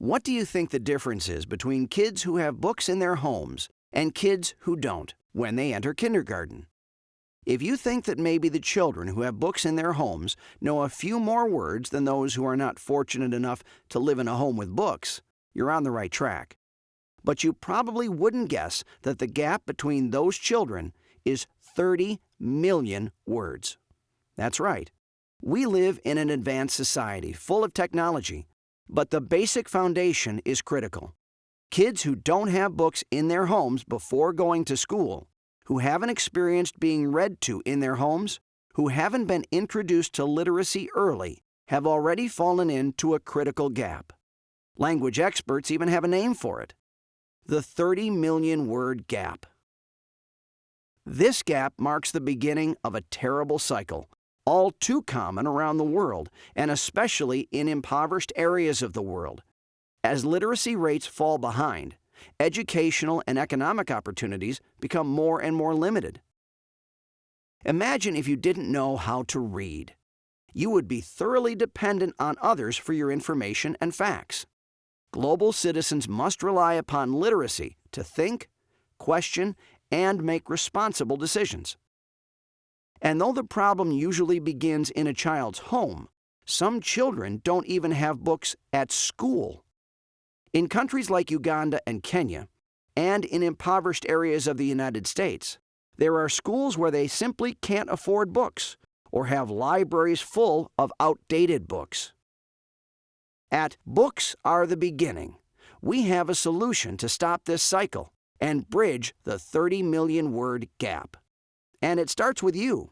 What do you think the difference is between kids who have books in their homes and kids who don't when they enter kindergarten? If you think that maybe the children who have books in their homes know a few more words than those who are not fortunate enough to live in a home with books, you're on the right track. But you probably wouldn't guess that the gap between those children is 30 million words. That's right. We live in an advanced society full of technology, but the basic foundation is critical. Kids who don't have books in their homes before going to school, who haven't experienced being read to in their homes, who haven't been introduced to literacy early, have already fallen into a critical gap. Language experts even have a name for it: the 30 million word gap. This gap marks the beginning of a terrible cycle, all too common around the world, and especially in impoverished areas of the world. As literacy rates fall behind, educational and economic opportunities become more and more limited. Imagine if you didn't know how to read. You would be thoroughly dependent on others for your information and facts. Global citizens must rely upon literacy to think, question, and make responsible decisions. And though the problem usually begins in a child's home, some children don't even have books at school. In countries like Uganda and Kenya, and in impoverished areas of the United States, there are schools where they simply can't afford books or have libraries full of outdated books. At Books Are the Beginning, we have a solution to stop this cycle and bridge the 30 million word gap. And it starts with you.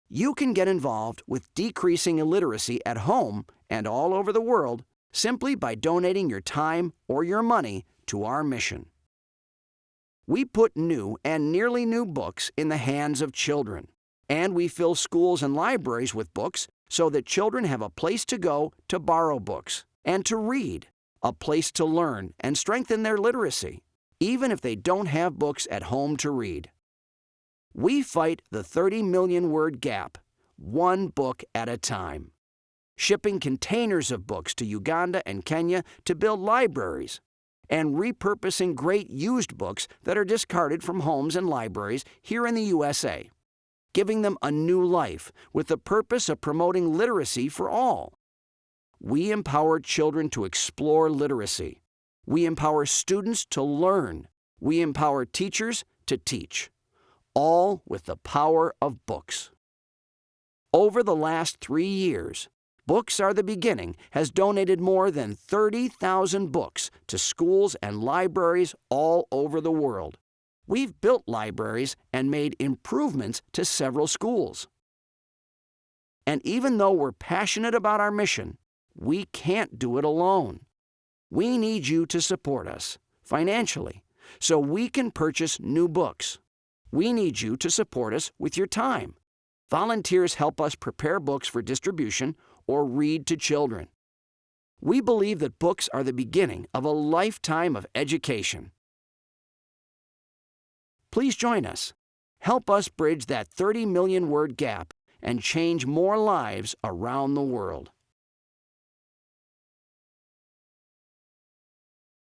You can get involved with decreasing illiteracy at home and all over the world simply by donating your time or your money to our mission. We put new and nearly new books in the hands of children, and we fill schools and libraries with books so that children have a place to go to borrow books and to read, a place to learn and strengthen their literacy, even if they don't have books at home to read. We fight the 30 million word gap, one book at a time, shipping containers of books to Uganda and Kenya to build libraries, and repurposing great used books that are discarded from homes and libraries here in the USA, giving them a new life with the purpose of promoting literacy for all. We empower children to explore literacy. We empower students to learn. We empower teachers to teach, all with the power of books. Over the last 3 years, Books Are the Beginning has donated more than 30,000 books to schools and libraries all over the world. We've built libraries and made improvements to several schools. And even though we're passionate about our mission, we can't do it alone. We need you to support us financially so we can purchase new books. We need you to support us with your time. Volunteers help us prepare books for distribution or read to children. We believe that books are the beginning of a lifetime of education. Please join us. Help us bridge that 30 million word gap and change more lives around the world.